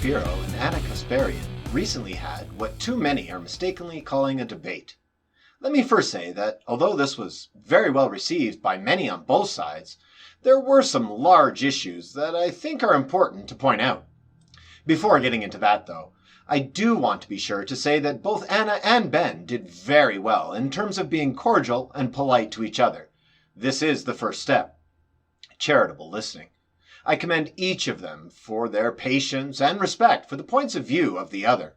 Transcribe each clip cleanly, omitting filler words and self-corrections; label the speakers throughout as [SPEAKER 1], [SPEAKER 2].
[SPEAKER 1] Shapiro and Anna Kasparian recently had what too many are mistakenly calling a debate. Let me first say that although this was very well received by many on both sides, there were some large issues that I think are important to point out. Before getting into that though, I do want to be sure to say that both Anna and Ben did very well in terms of being cordial and polite to each other. This is the first step. Charitable listening. I commend each of them for their patience and respect for the points of view of the other.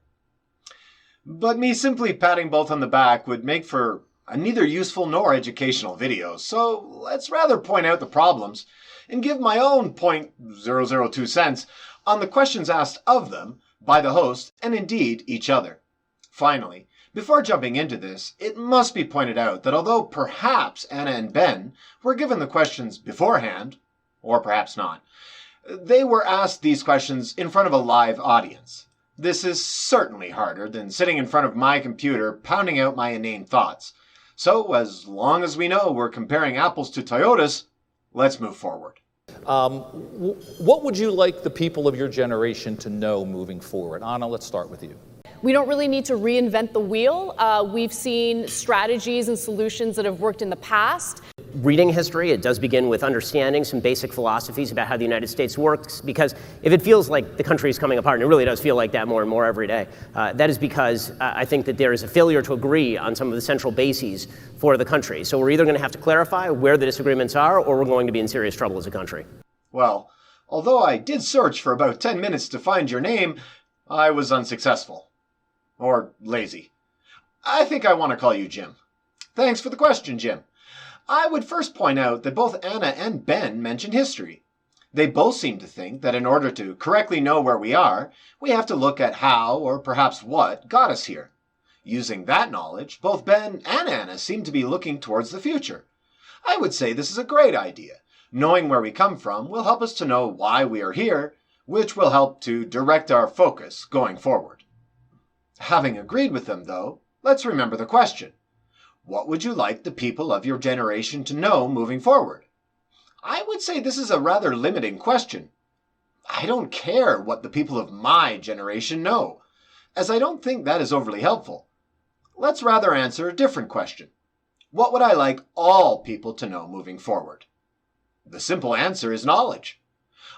[SPEAKER 1] But me simply patting both on the back would make for a neither useful nor educational video, so let's rather point out the problems and give my own 0.002 cents on the questions asked of them by the host and indeed each other. Finally, before jumping into this, it must be pointed out that although perhaps Anna and Ben were given the questions beforehand, or perhaps not, they were asked these questions in front of a live audience. This is certainly harder than sitting in front of my computer pounding out my inane thoughts. So as long as we know we're comparing apples to Toyotas, let's move forward.
[SPEAKER 2] What would you like the people of your generation to know moving forward? Anna, let's start with you.
[SPEAKER 3] We don't really need to reinvent the wheel. We've seen strategies and solutions that have worked in the past.
[SPEAKER 4] Reading history, it does begin with understanding some basic philosophies about how the United States works, because if it feels like the country is coming apart, and it really does feel like that more and more every day, that is because I think that there is a failure to agree on some of the central bases for the country. So we're either going to have to clarify where the disagreements are, or we're going to be in serious trouble as a country.
[SPEAKER 1] Well, although I did search for about 10 minutes to find your name, I was unsuccessful. Or lazy. I think I want to call you Jim. Thanks for the question, Jim. I would first point out that both Anna and Ben mentioned history. They both seem to think that in order to correctly know where we are, we have to look at how, or perhaps what, got us here. Using that knowledge, both Ben and Anna seem to be looking towards the future. I would say this is a great idea. Knowing where we come from will help us to know why we are here, which will help to direct our focus going forward. Having agreed with them, though, let's remember the question. What would you like the people of your generation to know moving forward? I would say this is a rather limiting question. I don't care what the people of my generation know, as I don't think that is overly helpful. Let's rather answer a different question. What would I like all people to know moving forward? The simple answer is knowledge.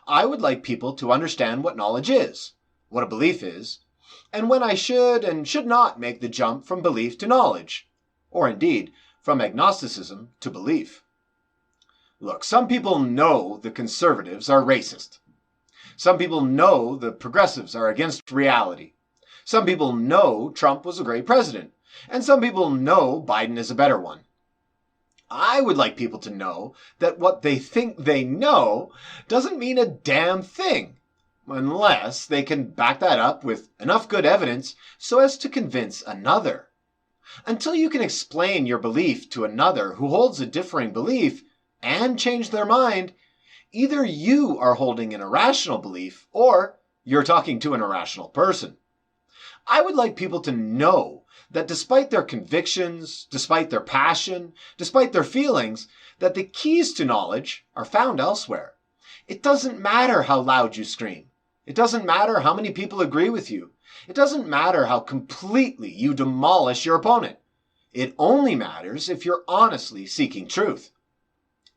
[SPEAKER 1] I would like people to understand what knowledge is, what a belief is, and when I should and should not make the jump from belief to knowledge. Or indeed, from agnosticism to belief. Look, some people know the conservatives are racist. Some people know the progressives are against reality. Some people know Trump was a great president. And some people know Biden is a better one. I would like people to know that what they think they know doesn't mean a damn thing, unless they can back that up with enough good evidence so as to convince another. Until you can explain your belief to another who holds a differing belief and change their mind, either you are holding an irrational belief or you're talking to an irrational person. I would like people to know that despite their convictions, despite their passion, despite their feelings, that the keys to knowledge are found elsewhere. It doesn't matter how loud you scream. It doesn't matter how many people agree with you. It doesn't matter how completely you demolish your opponent. It only matters if you're honestly seeking truth.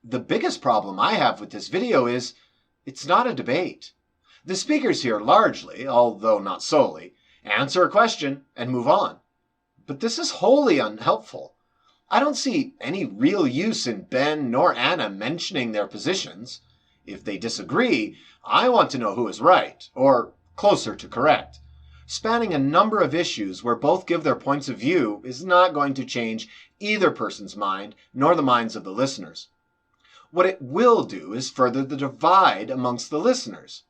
[SPEAKER 1] The biggest problem I have with this video is, it's not a debate. The speakers here largely, although not solely, answer a question and move on. But this is wholly unhelpful. I don't see any real use in Ben nor Anna mentioning their positions. If they disagree, I want to know who is right, or closer to correct. Spanning a number of issues where both give their points of view is not going to change either person's mind nor the minds of the listeners. What it will do is further the divide amongst the listeners.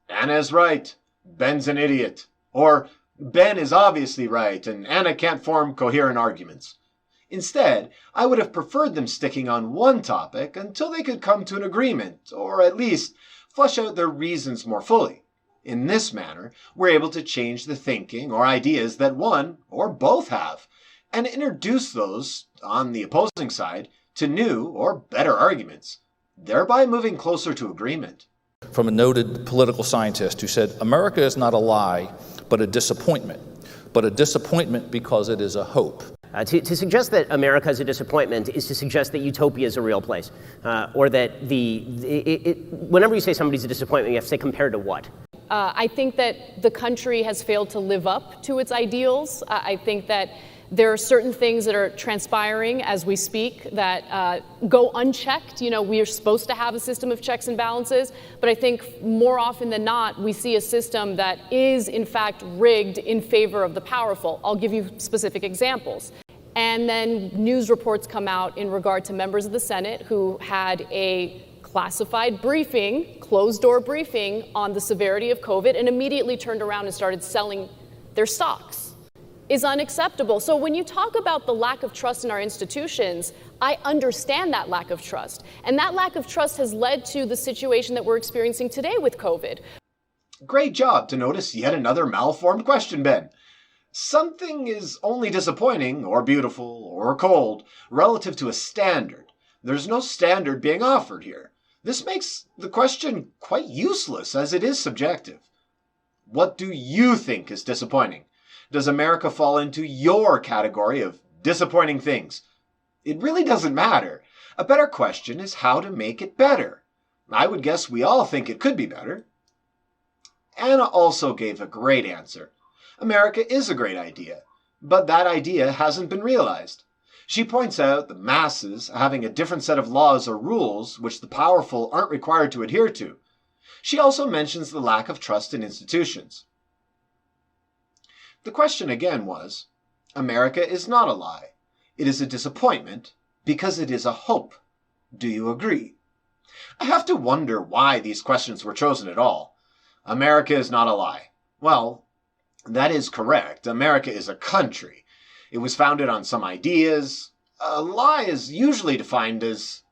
[SPEAKER 1] Anna is right, Ben's an idiot, or Ben is obviously right and Anna can't form coherent arguments. Instead, I would have preferred them sticking on one topic until they could come to an agreement, or at least flesh out their reasons more fully. In this manner, we're able to change the thinking or ideas that one or both have, and introduce those on the opposing side to new or better arguments, thereby moving closer to agreement.
[SPEAKER 2] from a noted political scientist who said, America is not a lie, but a disappointment because it is a hope.
[SPEAKER 4] To suggest that America is a disappointment is to suggest that utopia is a real place, or that whenever you say somebody's a disappointment, you have to say compared to what?
[SPEAKER 3] I think that the country has failed to live up to its ideals. I think that there are certain things that are transpiring as we speak that go unchecked. You know, we are supposed to have a system of checks and balances, but I think more often than not, we see a system that is in fact rigged in favor of the powerful. I'll give you specific examples. And then news reports come out in regard to members of the Senate who had a classified briefing, closed-door briefing on the severity of COVID and immediately turned around and started selling their stocks. Is unacceptable. So when you talk about the lack of trust in our institutions, I understand that lack of trust. And that lack of trust has led to the situation that we're experiencing today with COVID.
[SPEAKER 1] Great job to notice yet another malformed question, Ben. Something is only disappointing, or beautiful, or cold, relative to a standard. There's no standard being offered here. This makes the question quite useless, as it is subjective. What do you think is disappointing? Does America fall into your category of disappointing things? It really doesn't matter. A better question is how to make it better. I would guess we all think it could be better. Anna also gave a great answer. America is a great idea, but that idea hasn't been realized. She points out the masses having a different set of laws or rules which the powerful aren't required to adhere to. She also mentions the lack of trust in institutions. The question again was, America is not a lie. It is a disappointment because it is a hope. Do you agree? I have to wonder why these questions were chosen at all. America is not a lie. Well, that is correct. America is a country. It was founded on some ideas. A lie is usually defined as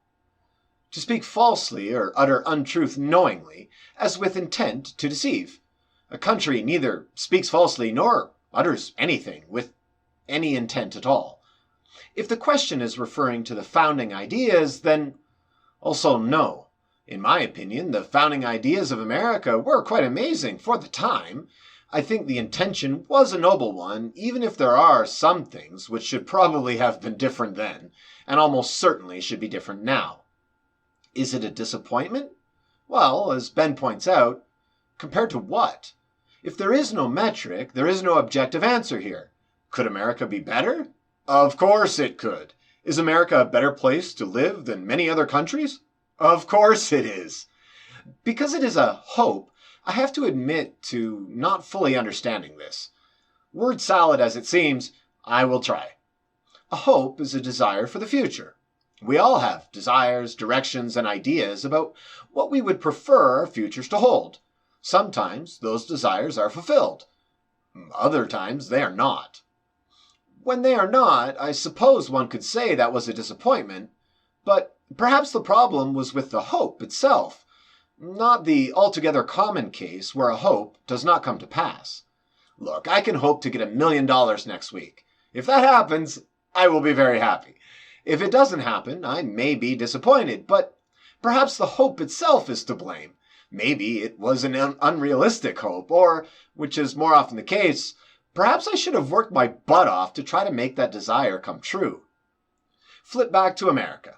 [SPEAKER 1] to speak falsely or utter untruth knowingly, as with intent to deceive. A country neither speaks falsely nor utters anything with any intent at all. If the question is referring to the founding ideas, then also no. In my opinion, the founding ideas of America were quite amazing for the time. I think the intention was a noble one, even if there are some things which should probably have been different then, and almost certainly should be different now. Is it a disappointment? Well, as Ben points out, compared to what? If there is no metric, there is no objective answer here. Could America be better? Of course it could. Is America a better place to live than many other countries? Of course it is. Because it is a hope, I have to admit to not fully understanding this. Word salad as it seems, I will try. A hope is a desire for the future. We all have desires, directions, and ideas about what we would prefer our futures to hold. Sometimes those desires are fulfilled. Other times they are not. When they are not, I suppose one could say that was a disappointment, but perhaps the problem was with the hope itself, not the altogether common case where a hope does not come to pass. Look, I can hope to get $1 million next week. If that happens, I will be very happy. If it doesn't happen, I may be disappointed, but perhaps the hope itself is to blame. Maybe it was an unrealistic hope, or, which is more often the case, perhaps I should have worked my butt off to try to make that desire come true. Flip back to America.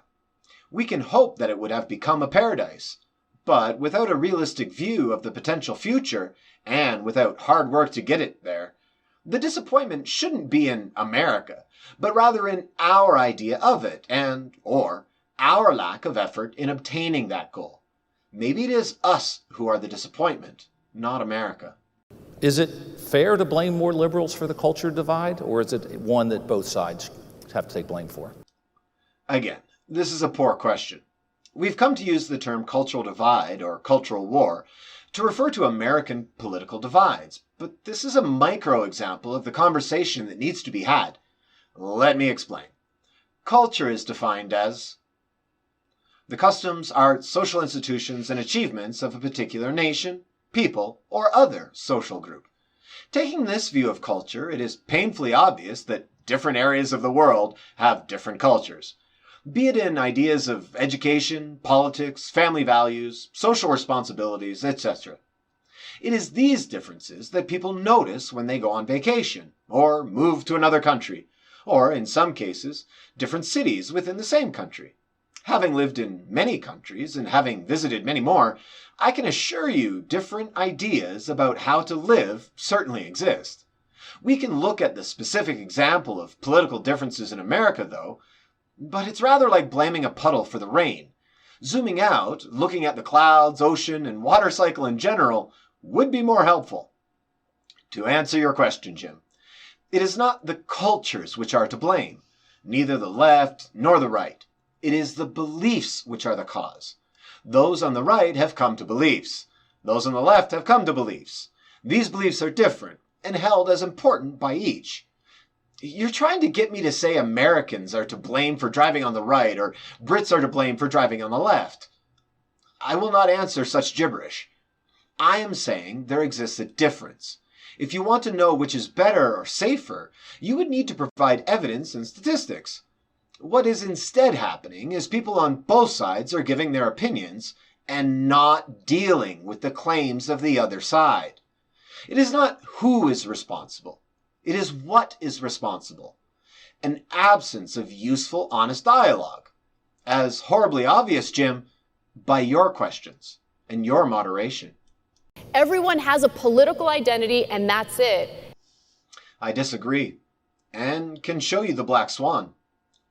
[SPEAKER 1] We can hope that it would have become a paradise, but without a realistic view of the potential future, and without hard work to get it there, the disappointment shouldn't be in America, but rather in our idea of it, or our lack of effort in obtaining that goal. Maybe it is us who are the disappointment, not America.
[SPEAKER 2] Is it fair to blame more liberals for the culture divide, or is it one that both sides have to take blame for?
[SPEAKER 1] Again, this is a poor question. We've come to use the term cultural divide or cultural war to refer to American political divides, but this is a micro example of the conversation that needs to be had. Let me explain. Culture is defined as the customs, arts, social institutions, and achievements of a particular nation, people, or other social group. Taking this view of culture, it is painfully obvious that different areas of the world have different cultures. be it in ideas of education, politics, family values, social responsibilities, etc. It is these differences that people notice when they go on vacation, or move to another country, or, in some cases, different cities within the same country. Having lived in many countries and having visited many more, I can assure you different ideas about how to live certainly exist. We can look at the specific example of political differences in America, though, but it's rather like blaming a puddle for the rain. Zooming out, looking at the clouds, ocean, and water cycle in general would be more helpful. To answer your question, Jim, it is not the cultures which are to blame, neither the left nor the right. It is the beliefs which are the cause. Those on the right have come to beliefs. Those on the left have come to beliefs. These beliefs are different and held as important by each. You're trying to get me to say Americans are to blame for driving on the right or Brits are to blame for driving on the left. I will not answer such gibberish. I am saying there exists a difference. If you want to know which is better or safer, you would need to provide evidence and statistics. What is instead happening is people on both sides are giving their opinions and not dealing with the claims of the other side. It is not who is responsible. It is what is responsible. An absence of useful, honest dialogue. As horribly obvious, Jim, by your questions and your moderation.
[SPEAKER 3] Everyone has a political identity, and that's it.
[SPEAKER 1] I disagree, and can show you the black swan.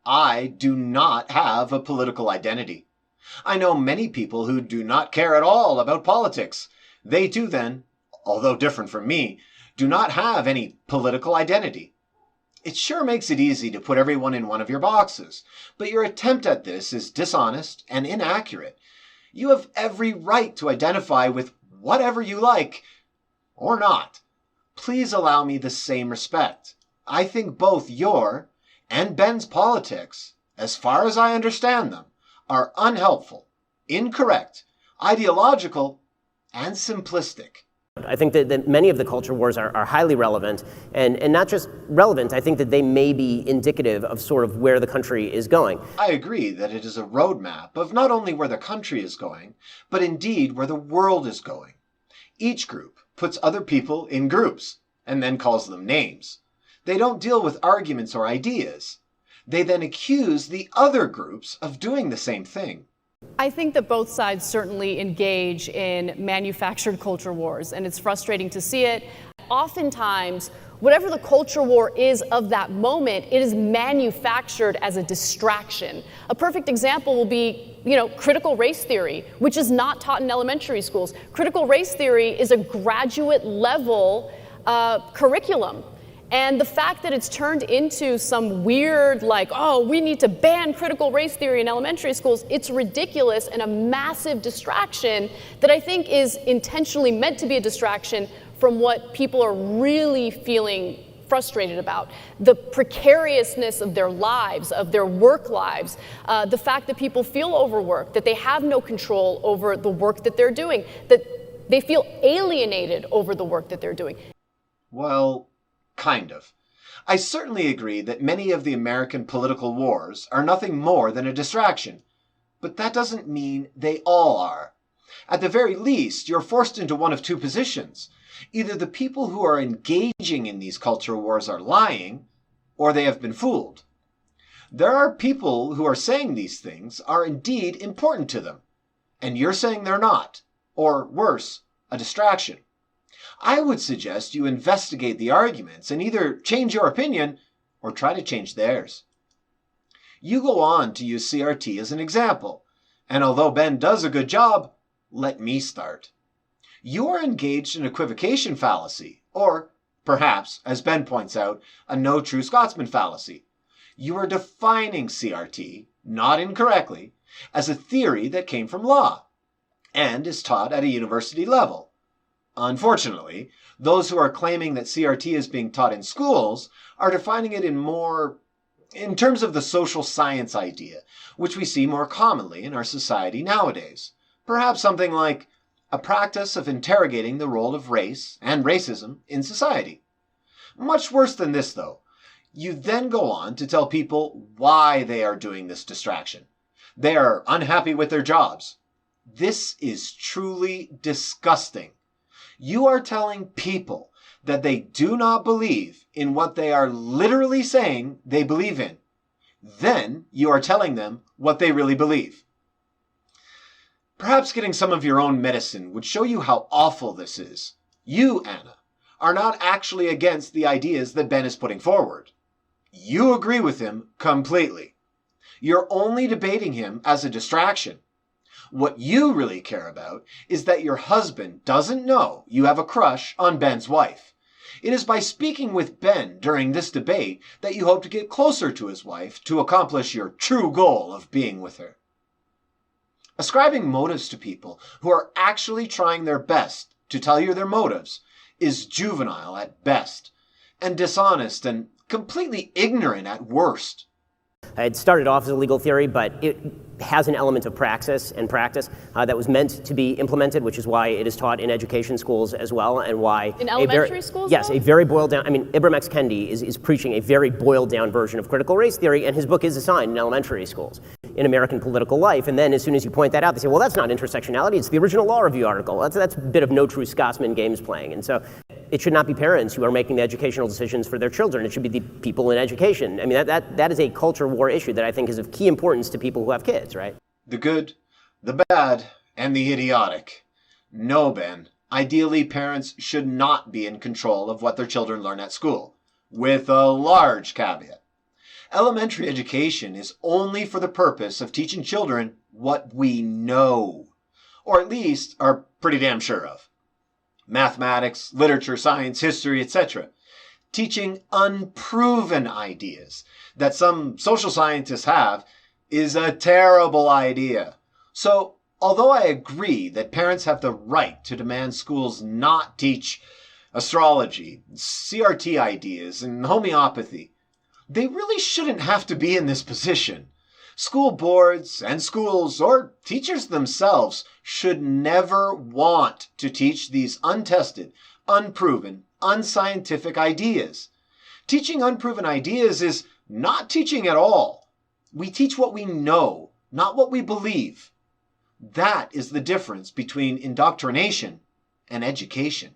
[SPEAKER 1] I do not have a political identity. I know many people who do not care at all about politics. They too then, although different from me, do not have any political identity. It sure makes it easy to put everyone in one of your boxes, but your attempt at this is dishonest and inaccurate. You have every right to identify with whatever you like, or not. Please allow me the same respect. I think both your and Ben's politics, as far as I understand them, are unhelpful, incorrect, ideological, and simplistic.
[SPEAKER 4] I think that many of the culture wars are highly relevant, and not just relevant, I think that they may be indicative of sort of where the country is going.
[SPEAKER 1] I agree that it is a roadmap of not only where the country is going, but indeed where the world is going. Each group puts other people in groups, and then calls them names. They don't deal with arguments or ideas. They then accuse the other groups of doing the same thing.
[SPEAKER 3] I think that both sides certainly engage in manufactured culture wars, and it's frustrating to see it. Oftentimes, whatever the culture war is of that moment, it is manufactured as a distraction. A perfect example will be, critical race theory, which is not taught in elementary schools. Critical race theory is a graduate level curriculum. And the fact that it's turned into some weird, we need to ban critical race theory in elementary schools, it's ridiculous and a massive distraction that I think is intentionally meant to be a distraction from what people are really feeling frustrated about. The precariousness of their lives, of their work lives, the fact that people feel overworked, that they have no control over the work that they're doing, that they feel alienated over the work that they're doing.
[SPEAKER 1] Well, kind of. I certainly agree that many of the American political wars are nothing more than a distraction, but that doesn't mean they all are. At the very least, you're forced into one of two positions. Either the people who are engaging in these culture wars are lying, or they have been fooled. There are people who are saying these things are indeed important to them, and you're saying they're not, or worse, a distraction. I would suggest you investigate the arguments and either change your opinion or try to change theirs. You go on to use CRT as an example, and although Ben does a good job, let me start. You are engaged in equivocation fallacy, or perhaps, as Ben points out, a no true Scotsman fallacy. You are defining CRT, not incorrectly, as a theory that came from law and is taught at a university level. Unfortunately, those who are claiming that CRT is being taught in schools are defining it in terms of the social science idea, which we see more commonly in our society nowadays. Perhaps something like a practice of interrogating the role of race and racism in society. Much worse than this, though. You then go on to tell people why they are doing this distraction. They are unhappy with their jobs. This is truly disgusting. You are telling people that they do not believe in what they are literally saying they believe in. Then you are telling them what they really believe. Perhaps getting some of your own medicine would show you how awful this is. You, Anna, are not actually against the ideas that Ben is putting forward. You agree with him completely. You're only debating him as a distraction. What you really care about is that your husband doesn't know you have a crush on Ben's wife. It is by speaking with Ben during this debate that you hope to get closer to his wife to accomplish your true goal of being with her. Ascribing motives to people who are actually trying their best to tell you their motives is juvenile at best, and dishonest and completely ignorant at worst.
[SPEAKER 4] It started off as a legal theory, but it has an element of praxis and practice that was meant to be implemented, which is why it is taught in education schools as well, and why...
[SPEAKER 3] In elementary schools?
[SPEAKER 4] Yes,
[SPEAKER 3] though?
[SPEAKER 4] a very boiled down... I mean, Ibram X. Kendi is preaching a very boiled down version of critical race theory, and his book is assigned in elementary schools in American political life. And then as soon as you point that out, they say, well, that's not intersectionality, it's the original law review article. That's a bit of no true Scotsman games playing. And so it should not be parents who are making the educational decisions for their children. It should be the people in education. I mean, that is a culture war issue that I think is of key importance to people who have kids, right?
[SPEAKER 1] The good, the bad, and the idiotic. No, Ben. Ideally, parents should not be in control of what their children learn at school, with a large caveat. Elementary education is only for the purpose of teaching children what we know, or at least are pretty damn sure of. Mathematics, literature, science, history, etc. Teaching unproven ideas that some social scientists have is a terrible idea. So, although I agree that parents have the right to demand schools not teach astrology, CRT ideas, and homeopathy, they really shouldn't have to be in this position. School boards and schools, or teachers themselves, should never want to teach these untested, unproven, unscientific ideas. Teaching unproven ideas is not teaching at all. We teach what we know, not what we believe. That is the difference between indoctrination and education.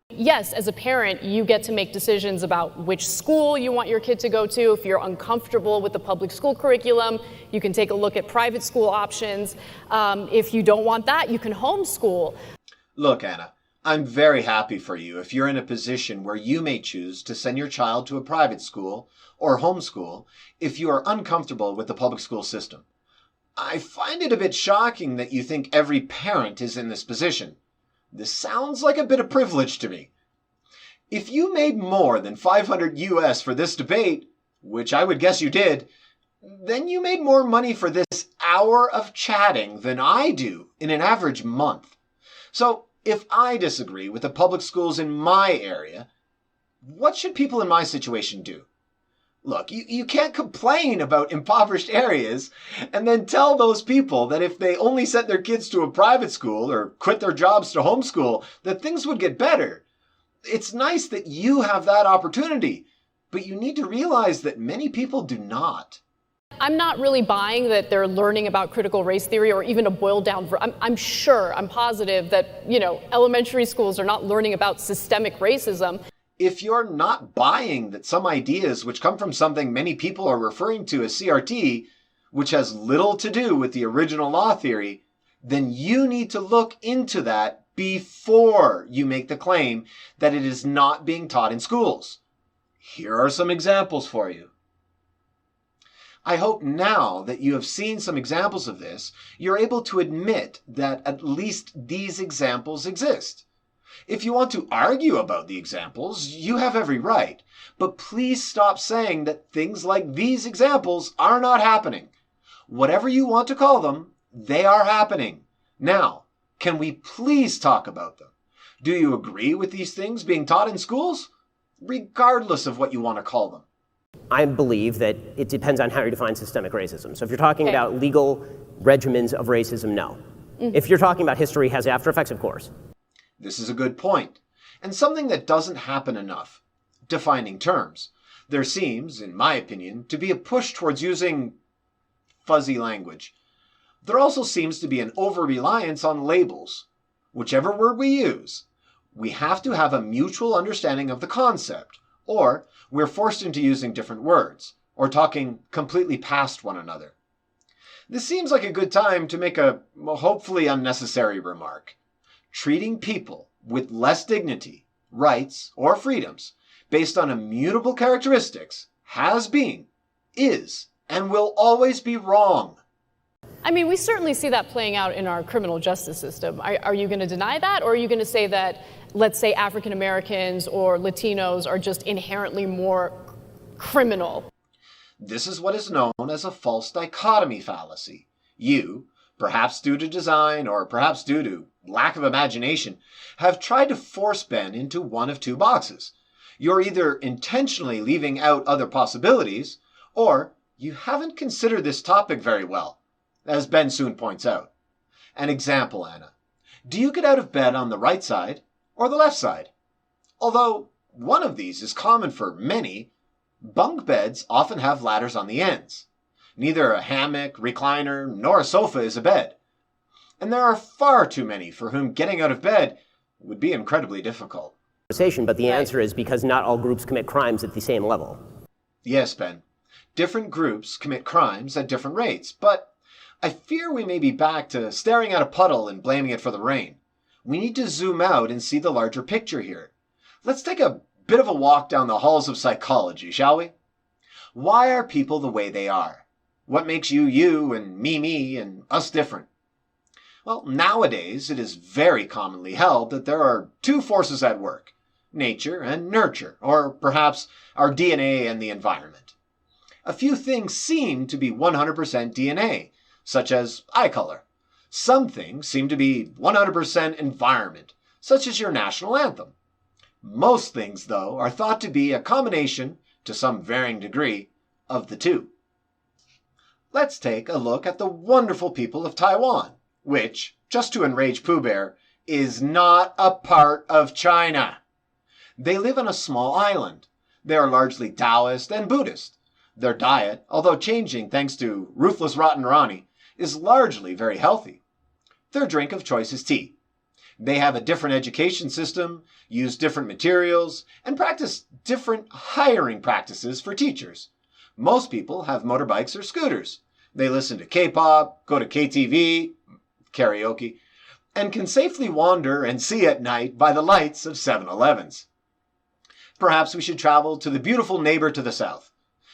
[SPEAKER 3] Yes, as a parent, you get to make decisions about which school you want your kid to go to. If you're uncomfortable with the public school curriculum, you can take a look at private school options. If you don't want that, you can homeschool.
[SPEAKER 1] Look, Anna, I'm very happy for you if you're in a position where you may choose to send your child to a private school or homeschool if you are uncomfortable with the public school system. I find it a bit shocking that you think every parent is in this position. This sounds like a bit of privilege to me. If you made more than $500 US for this debate, which I would guess you did, then you made more money for this hour of chatting than I do in an average month. So if I disagree with the public schools in my area, what should people in my situation do? Look, you can't complain about impoverished areas and then tell those people that if they only sent their kids to a private school or quit their jobs to homeschool, that things would get better. It's nice that you have that opportunity, but you need to realize that many people do not.
[SPEAKER 3] I'm not really buying that they're learning about critical race theory or even a boiled down. I'm positive that, elementary schools are not learning about systemic racism.
[SPEAKER 1] If you're not buying that some ideas which come from something many people are referring to as CRT, which has little to do with the original law theory, then you need to look into that before you make the claim that it is not being taught in schools. Here are some examples for you. I hope now that you have seen some examples of this, you're able to admit that at least these examples exist. If you want to argue about the examples, you have every right. But please stop saying that things like these examples are not happening. Whatever you want to call them, they are happening. Now, can we please talk about them? Do you agree with these things being taught in schools? Regardless of what you want to call them.
[SPEAKER 4] I believe that it depends on how you define systemic racism. So if you're talking about legal regimens of racism, no. If you're talking about history has after effects, of course.
[SPEAKER 1] This is a good point, and something that doesn't happen enough. Defining terms. There seems, in my opinion, to be a push towards using fuzzy language. There also seems to be an over-reliance on labels. Whichever word we use, we have to have a mutual understanding of the concept, or we're forced into using different words, or talking completely past one another. This seems like a good time to make a hopefully unnecessary remark. Treating people with less dignity, rights, or freedoms based on immutable characteristics has been, is, and will always be wrong.
[SPEAKER 3] I mean, we certainly see that playing out in our criminal justice system. Are you going to deny that, or are you going to say that, let's say, African Americans or Latinos are just inherently more criminal?
[SPEAKER 1] This is what is known as a false dichotomy fallacy. You, perhaps due to design or perhaps due to lack of imagination, have tried to force Ben into one of two boxes. You're either intentionally leaving out other possibilities, or you haven't considered this topic very well, as Ben soon points out. An example, Anna. Do you get out of bed on the right side or the left side? Although one of these is common for many, bunk beds often have ladders on the ends. Neither a hammock, recliner, nor a sofa is a bed. And there are far too many for whom getting out of bed would be incredibly difficult.
[SPEAKER 4] But the answer is because not all groups commit crimes at the same level.
[SPEAKER 1] Yes, Ben. Different groups commit crimes at different rates, but I fear we may be back to staring at a puddle and blaming it for the rain. We need to zoom out and see the larger picture here. Let's take a bit of a walk down the halls of psychology, shall we? Why are people the way they are? What makes you you and me and us different? Well, nowadays it is very commonly held that there are two forces at work, nature and nurture, or perhaps our DNA and the environment. A few things seem to be 100% DNA, such as eye color. Some things seem to be 100% environment, such as your national anthem. Most things, though, are thought to be a combination, to some varying degree, of the two. Let's take a look at the wonderful people of Taiwan, which, just to enrage Pooh Bear, is not a part of China. They live on a small island. They are largely Taoist and Buddhist. Their diet, although changing thanks to ruthless Rotten Ronnie, is largely very healthy. Their drink of choice is tea. They have a different education system, use different materials, and practice different hiring practices for teachers. Most people have motorbikes or scooters. They listen to K-pop, go to KTV, karaoke, and can safely wander and see at night by the lights of 7-Elevens. Perhaps we should travel to the beautiful neighbor to the south.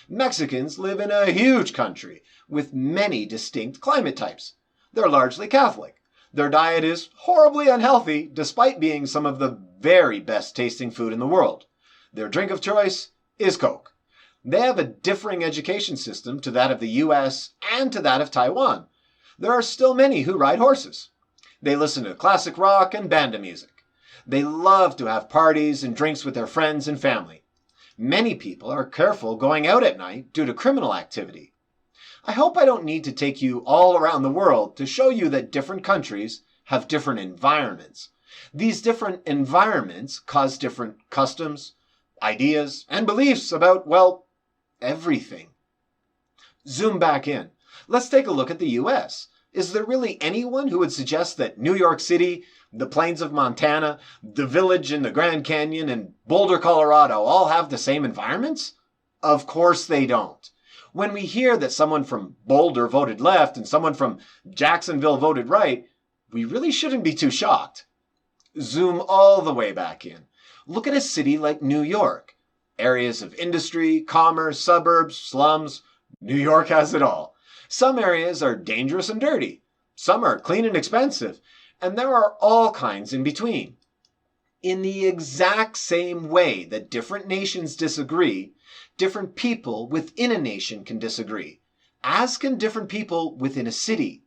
[SPEAKER 1] Mexicans live in a huge country with many distinct climate types. They're largely Catholic. Their diet is horribly unhealthy despite being some of the very best tasting food in the world. Their drink of choice is Coke. They have a differing education system to that of the US and to that of Taiwan. There are still many who ride horses. They listen to classic rock and banda music. They love to have parties and drinks with their friends and family. Many people are careful going out at night due to criminal activity. I hope I don't need to take you all around the world to show you that different countries have different environments. These different environments cause different customs, ideas, and beliefs about, well, everything. Zoom back in. Let's take a look at the US. Is there really anyone who would suggest that New York City, the plains of Montana, the village in the Grand Canyon, and Boulder, Colorado all have the same environments? Of course they don't. When we hear that someone from Boulder voted left and someone from Jacksonville voted right, we really shouldn't be too shocked. Zoom all the way back in. Look at a city like New York. Areas of industry, commerce, suburbs, slums. New York has it all. Some areas are dangerous and dirty. Some are clean and expensive. And there are all kinds in between. In the exact same way that different nations disagree, different people within a nation can disagree, as can different people within a city.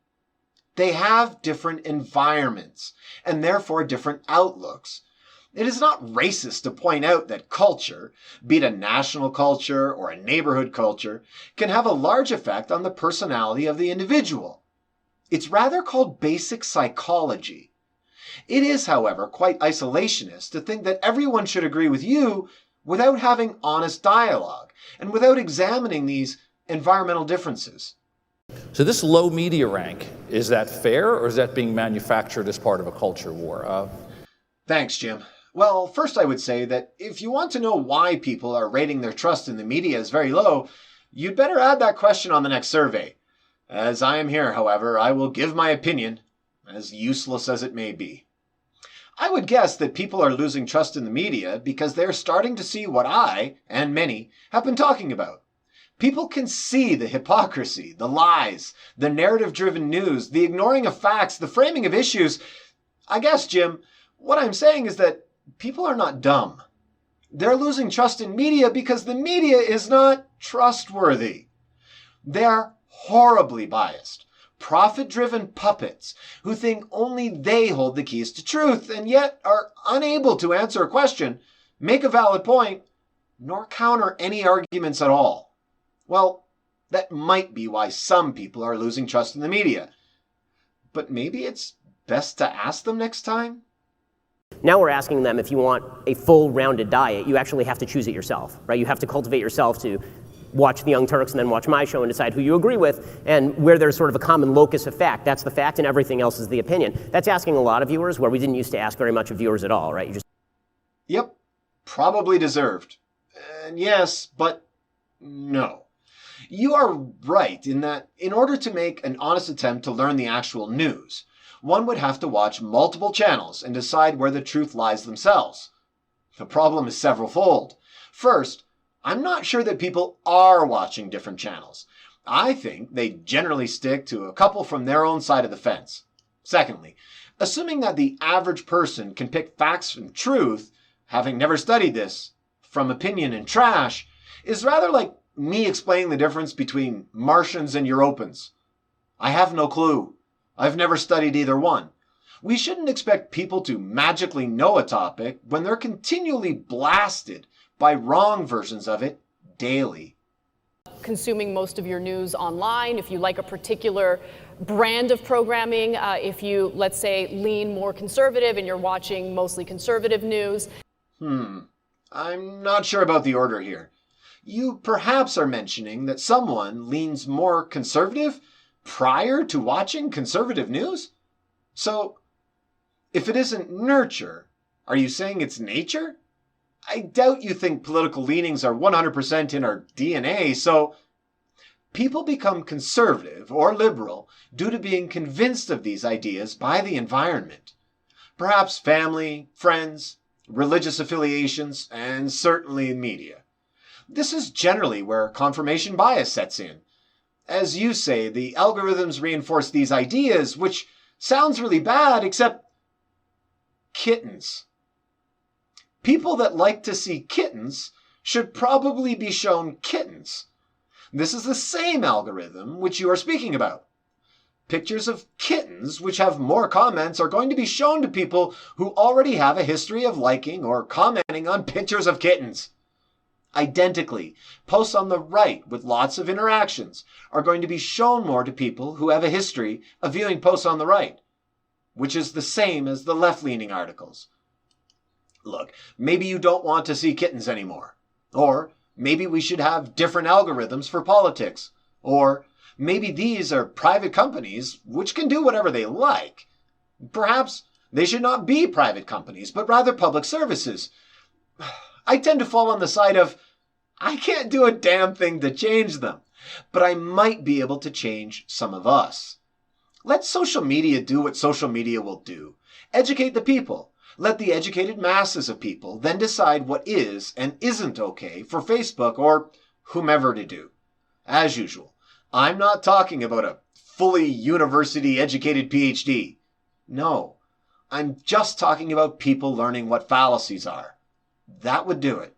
[SPEAKER 1] They have different environments, and therefore different outlooks. It is not racist to point out that culture, be it a national culture or a neighborhood culture, can have a large effect on the personality of the individual. It's rather called basic psychology. It is, however, quite isolationist to think that everyone should agree with you without having honest dialogue and without examining these environmental differences.
[SPEAKER 2] So this low media rank, is that fair, or is that being manufactured as part of a culture war?
[SPEAKER 1] Thanks, Jim. Well, first I would say that if you want to know why people are rating their trust in the media as very low, you'd better add that question on the next survey. As I am here, however, I will give my opinion, as useless as it may be. I would guess that people are losing trust in the media because they're starting to see what I, and many, have been talking about. People can see the hypocrisy, the lies, the narrative-driven news, the ignoring of facts, the framing of issues. I guess, Jim, what I'm saying is that people are not dumb. They're losing trust in media because the media is not trustworthy. They are horribly biased, profit-driven puppets who think only they hold the keys to truth and yet are unable to answer a question, make a valid point, nor counter any arguments at all. Well, that might be why some people are losing trust in the media. But maybe it's best to ask them next time?
[SPEAKER 4] Now we're asking them, if you want a full rounded diet, you actually have to choose it yourself, right? You have to cultivate yourself to watch the Young Turks and then watch my show and decide who you agree with, and where there's sort of a common locus of fact. That's the fact and everything else is the opinion. That's asking a lot of viewers where we didn't used to ask very much of viewers at all, right?
[SPEAKER 1] Yep, probably deserved. And yes, but no. You are right in that in order to make an honest attempt to learn the actual news, one would have to watch multiple channels and decide where the truth lies themselves. The problem is several-fold. First, I'm not sure that people are watching different channels. I think they generally stick to a couple from their own side of the fence. Secondly, assuming that the average person can pick facts from truth, having never studied this, from opinion and trash, is rather like me explaining the difference between Martians and Europans. I have no clue. I've never studied either one. We shouldn't expect people to magically know a topic when they're continually blasted by wrong versions of it daily.
[SPEAKER 3] Consuming most of your news online, if you like a particular brand of programming, if you, let's say, lean more conservative and you're watching mostly conservative news.
[SPEAKER 1] I'm not sure about the order here. You perhaps are mentioning that someone leans more conservative prior to watching conservative news? So, if it isn't nurture, are you saying it's nature? I doubt you think political leanings are 100% in our DNA, so people become conservative or liberal due to being convinced of these ideas by the environment. Perhaps family, friends, religious affiliations, and certainly media. This is generally where confirmation bias sets in. As you say, the algorithms reinforce these ideas, which sounds really bad, except kittens. People that like to see kittens should probably be shown kittens. This is the same algorithm which you are speaking about. Pictures of kittens which have more comments are going to be shown to people who already have a history of liking or commenting on pictures of kittens. Identically, posts on the right with lots of interactions are going to be shown more to people who have a history of viewing posts on the right, which is the same as the left-leaning articles. Look, maybe you don't want to see kittens anymore. Or maybe we should have different algorithms for politics. Or maybe these are private companies which can do whatever they like. Perhaps they should not be private companies, but rather public services. I tend to fall on the side of, I can't do a damn thing to change them, but I might be able to change some of us. Let social media do what social media will do. Educate the people. Let the educated masses of people then decide what is and isn't okay for Facebook or whomever to do. As usual, I'm not talking about a fully university-educated PhD. No, I'm just talking about people learning what fallacies are. That would do it.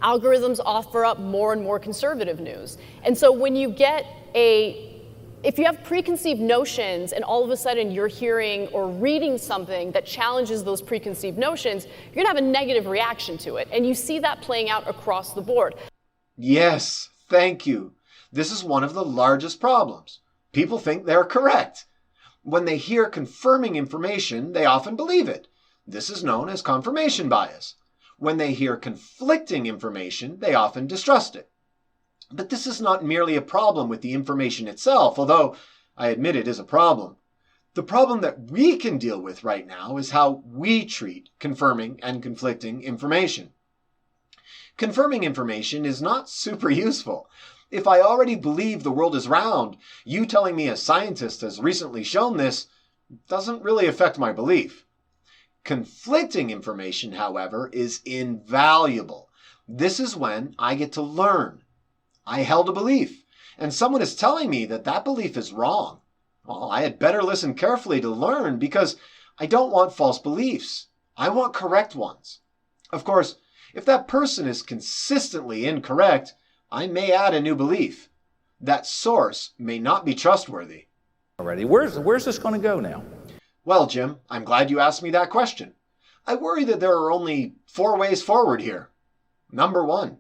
[SPEAKER 3] Algorithms offer up more and more conservative news. And so when you get if you have preconceived notions and all of a sudden you're hearing or reading something that challenges those preconceived notions, you're going to have a negative reaction to it. And you see that playing out across the board.
[SPEAKER 1] Yes, thank you. This is one of the largest problems. People think they're correct. When they hear confirming information, they often believe it. This is known as confirmation bias. When they hear conflicting information, they often distrust it. But this is not merely a problem with the information itself, although I admit it is a problem. The problem that we can deal with right now is how we treat confirming and conflicting information. Confirming information is not super useful. If I already believe the world is round, you telling me a scientist has recently shown this doesn't really affect my belief. Conflicting information, however, is invaluable. This is when I get to learn. I held a belief, and someone is telling me that that belief is wrong. Well, I had better listen carefully to learn because I don't want false beliefs. I want correct ones. Of course, if that person is consistently incorrect, I may add a new belief. That source may not be trustworthy.
[SPEAKER 2] Already. Where's this going to go now?
[SPEAKER 1] Well, Jim, I'm glad you asked me that question. I worry that there are only 4 ways forward here. Number 1.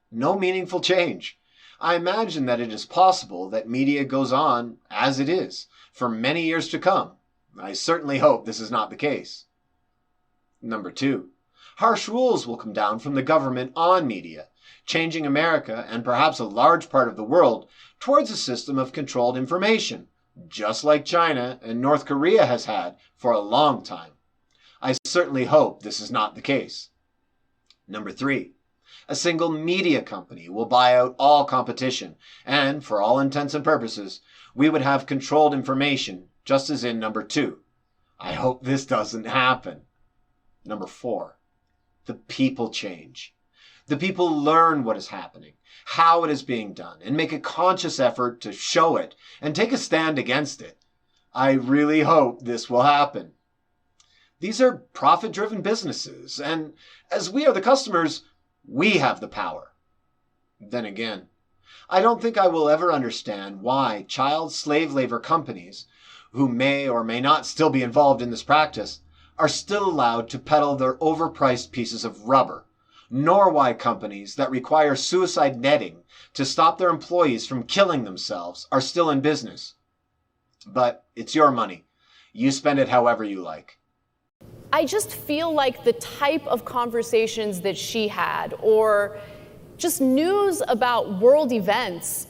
[SPEAKER 1] No meaningful change. I imagine that it is possible that media goes on as it is for many years to come. I certainly hope this is not the case. Number 2. Harsh rules will come down from the government on media, changing America and perhaps a large part of the world towards a system of controlled information, just like China and North Korea has had for a long time. I certainly hope this is not the case. Number 3. A single media company will buy out all competition, and for all intents and purposes, we would have controlled information, just as in number 2. I hope this doesn't happen. Number 4. The people change. The people learn what is happening, how it is being done, and make a conscious effort to show it and take a stand against it. I really hope this will happen. These are profit-driven businesses, and as we are the customers, we have the power. Then again, I don't think I will ever understand why child slave labor companies, who may or may not still be involved in this practice, are still allowed to peddle their overpriced pieces of rubber, nor why companies that require suicide netting to stop their employees from killing themselves are still in business. But it's your money. You spend it however you like.
[SPEAKER 3] I just feel like the type of conversations that she had, or just news about world events,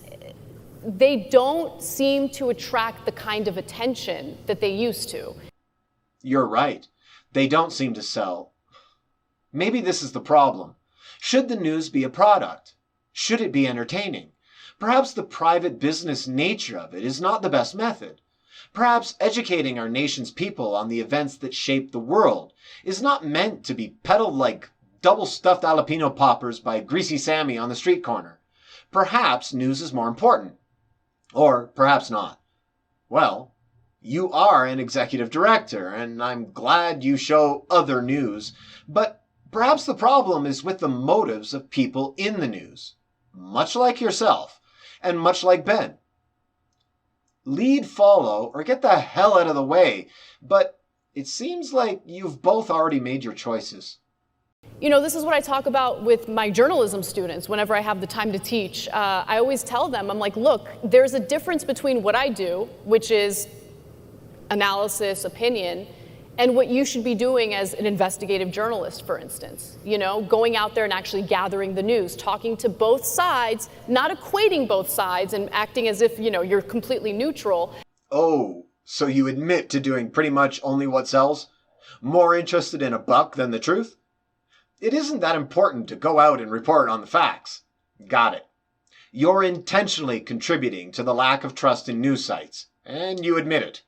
[SPEAKER 3] they don't seem to attract the kind of attention that they used to.
[SPEAKER 1] You're right. They don't seem to sell. Maybe this is the problem. Should the news be a product? Should it be entertaining? Perhaps the private business nature of it is not the best method. Perhaps educating our nation's people on the events that shape the world is not meant to be peddled like double-stuffed jalapeno poppers by Greasy Sammy on the street corner. Perhaps news is more important. Or perhaps not. Well, you are an executive director, and I'm glad you show other news, but perhaps the problem is with the motives of people in the news, much like yourself, and much like Ben. Lead, follow, or get the hell out of the way, but it seems like you've both already made your choices.
[SPEAKER 3] You know, this is what I talk about with my journalism students whenever I have the time to teach. I always tell them, I'm like, look, there's a difference between what I do, which is analysis, opinion, and what you should be doing as an investigative journalist, for instance. You know, going out there and actually gathering the news, talking to both sides, not equating both sides and acting as if, you know, you're completely neutral.
[SPEAKER 1] Oh, so you admit to doing pretty much only what sells? More interested in a buck than the truth? It isn't that important to go out and report on the facts. Got it. You're intentionally contributing to the lack of trust in news sites, and you admit it.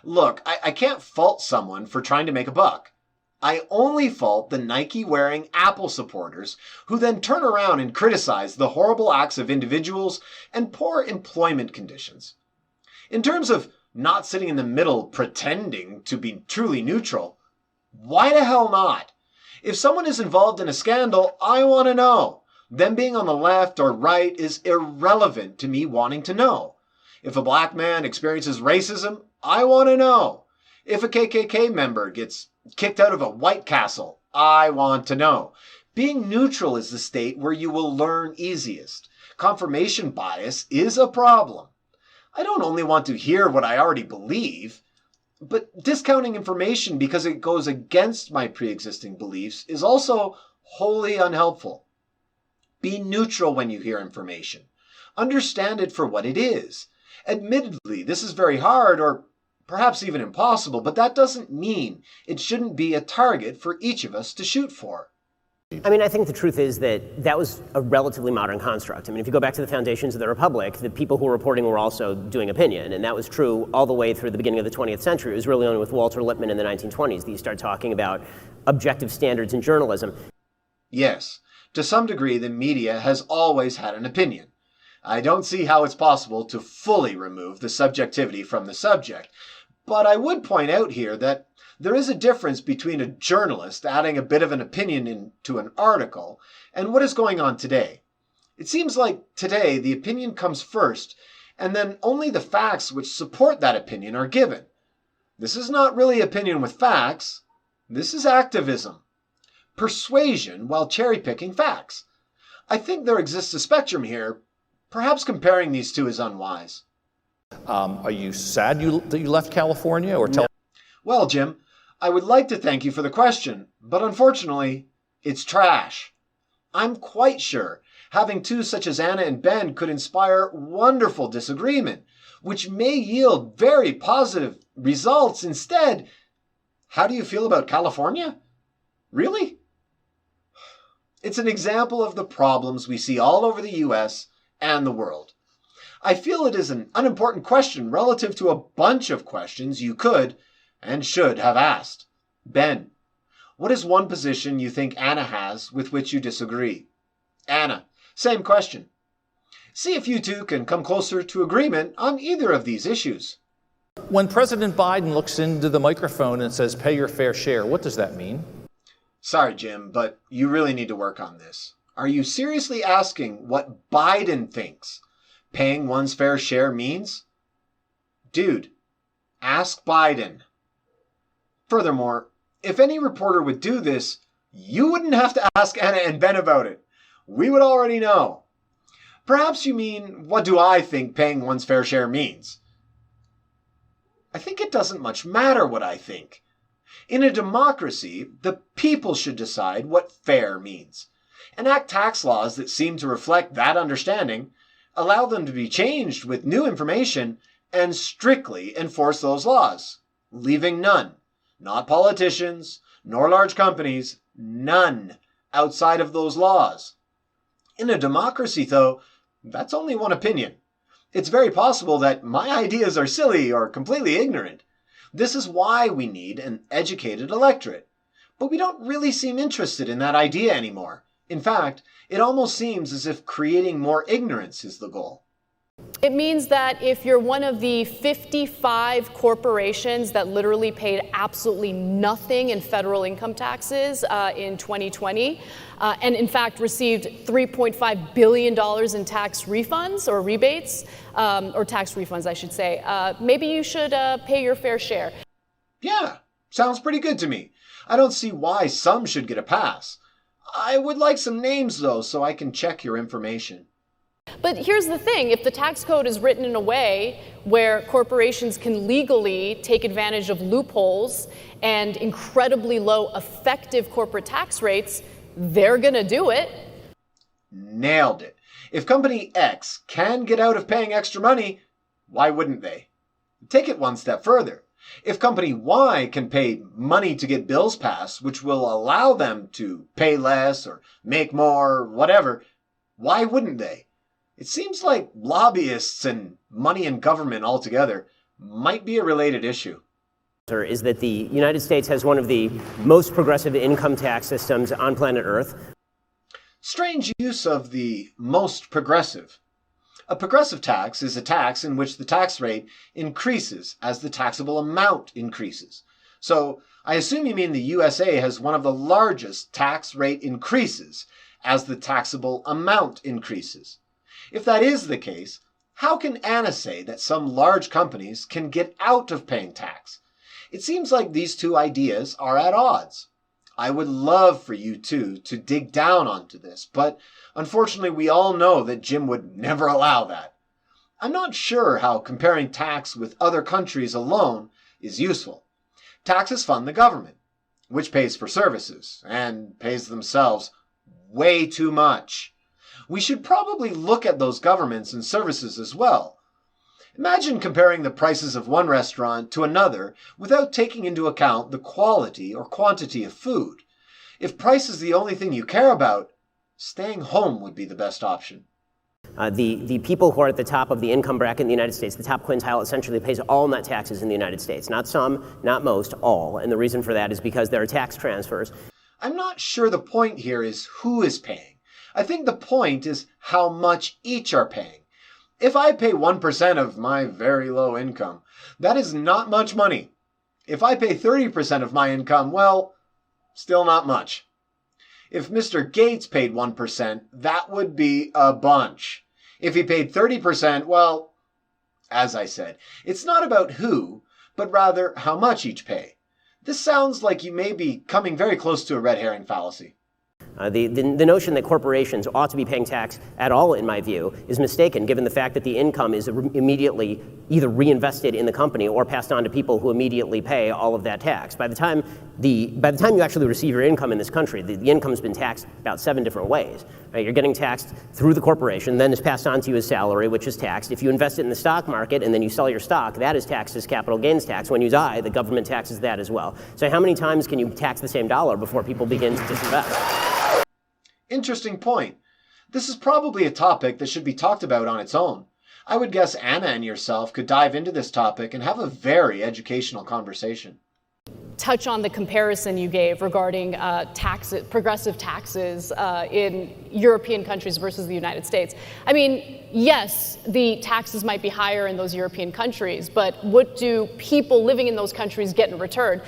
[SPEAKER 1] Look, I can't fault someone for trying to make a buck. I only fault the Nike-wearing Apple supporters who then turn around and criticize the horrible acts of individuals and poor employment conditions. In terms of not sitting in the middle pretending to be truly neutral, why the hell not? If someone is involved in a scandal, I want to know. Them being on the left or right is irrelevant to me wanting to know. If a black man experiences racism, I want to know. If a KKK member gets kicked out of a White Castle, I want to know. Being neutral is the state where you will learn easiest. Confirmation bias is a problem. I don't only want to hear what I already believe, but discounting information because it goes against my pre-existing beliefs is also wholly unhelpful. Be neutral when you hear information. Understand it for what it is. Admittedly, this is very hard or perhaps even impossible, but that doesn't mean it shouldn't be a target for each of us to shoot for.
[SPEAKER 4] I mean, I think the truth is that that was a relatively modern construct. I mean, if you go back to the foundations of the Republic, the people who were reporting were also doing opinion, and that was true all the way through the beginning of the 20th century. It was really only with Walter Lippmann in the 1920s that you start talking about objective standards in journalism.
[SPEAKER 1] Yes, to some degree, the media has always had an opinion. I don't see how it's possible to fully remove the subjectivity from the subject, but I would point out here that there is a difference between a journalist adding a bit of an opinion into an article and what is going on today. It seems like today the opinion comes first, and then only the facts which support that opinion are given. This is not really opinion with facts. This is activism. Persuasion while cherry-picking facts. I think there exists a spectrum here. Perhaps comparing these two is unwise.
[SPEAKER 2] Are you sad that you left California?
[SPEAKER 1] Well, Jim, I would like to thank you for the question, but unfortunately, it's trash. I'm quite sure having two such as Anna and Ben could inspire wonderful disagreement, which may yield very positive results instead. How do you feel about California? Really? It's an example of the problems we see all over the US and the world. I feel it is an unimportant question relative to a bunch of questions you could and should have asked. Ben, what is one position you think Anna has with which you disagree? Anna, same question. See if you two can come closer to agreement on either of these issues.
[SPEAKER 2] When President Biden looks into the microphone and says, pay your fair share, what does that mean?
[SPEAKER 1] Sorry, Jim, but you really need to work on this. Are you seriously asking what Biden thinks paying one's fair share means? Dude, ask Biden. Furthermore, if any reporter would do this, you wouldn't have to ask Anna and Ben about it. We would already know. Perhaps you mean, what do I think paying one's fair share means? I think it doesn't much matter what I think. In a democracy, the people should decide what fair means. Enact tax laws that seem to reflect that understanding, allow them to be changed with new information, and strictly enforce those laws, leaving none, not politicians, nor large companies, none outside of those laws. In a democracy, though, that's only one opinion. It's very possible that my ideas are silly or completely ignorant. This is why we need an educated electorate. But we don't really seem interested in that idea anymore. In fact, it almost seems as if creating more ignorance is the goal.
[SPEAKER 3] It means that if you're one of the 55 corporations that literally paid absolutely nothing in federal income taxes in 2020, and in fact received $3.5 billion in tax refunds or rebates, or tax refunds, I should say, maybe you should pay your fair share.
[SPEAKER 1] Yeah, sounds pretty good to me. I don't see why some should get a pass. I would like some names, though, so I can check your information.
[SPEAKER 3] But here's the thing, if the tax code is written in a way where corporations can legally take advantage of loopholes and incredibly low effective corporate tax rates, they're going to do it.
[SPEAKER 1] Nailed it. If company X can get out of paying extra money, why wouldn't they? Take it one step further. If company Y can pay money to get bills passed, which will allow them to pay less or make more, whatever, why wouldn't they? It seems like lobbyists and money in government altogether might be a related issue.
[SPEAKER 4] Is that the United States has one of the most progressive income tax systems on planet Earth.
[SPEAKER 1] Strange use of the most progressive. A progressive tax is a tax in which the tax rate increases as the taxable amount increases. So I assume you mean the USA has one of the largest tax rate increases as the taxable amount increases. If that is the case, how can Anna say that some large companies can get out of paying tax? It seems like these two ideas are at odds. I would love for you two to dig down onto this, but unfortunately we all know that Jim would never allow that. I'm not sure how comparing tax with other countries alone is useful. Taxes fund the government, which pays for services, and pays themselves way too much. we should probably look at those governments and services as well. Imagine comparing the prices of one restaurant to another without taking into account the quality or quantity of food. If price is the only thing you care about, staying home would be the best option.
[SPEAKER 4] The people who are at the top of the income bracket in the United States, the top quintile, essentially pays all net taxes in the United States. Not some, not most, all. And the reason for that is because there are tax transfers.
[SPEAKER 1] I'm not sure the point here is who is paying. I think the point is how much each are paying. If I pay 1% of my very low income, that is not much money. If I pay 30% of my income, well, still not much. If Mr. Gates paid 1%, that would be a bunch. If he paid 30%, well, as I said, it's not about who, but rather how much each pay. This sounds like you may be coming very close to a red herring fallacy.
[SPEAKER 4] The notion that corporations ought to be paying tax at all, in my view, is mistaken, given the fact that the income is immediately either reinvested in the company or passed on to people who immediately pay all of that tax. By the time you actually receive your income in this country, the income's been taxed about 7 different ways. Right? You're getting taxed through the corporation, then it's passed on to you as salary, which is taxed. If you invest it in the stock market and then you sell your stock, that is taxed as capital gains tax. When you die, the government taxes that as well. So how many times can you tax the same dollar before people begin to disinvest?
[SPEAKER 1] Interesting point. This is probably a topic that should be talked about on its own. I would guess Anna and yourself could dive into this topic and have a very educational conversation.
[SPEAKER 3] Touch on the comparison you gave regarding progressive taxes in European countries versus the United States. I mean, yes, the taxes might be higher in those European countries, but what do people living in those countries get in return?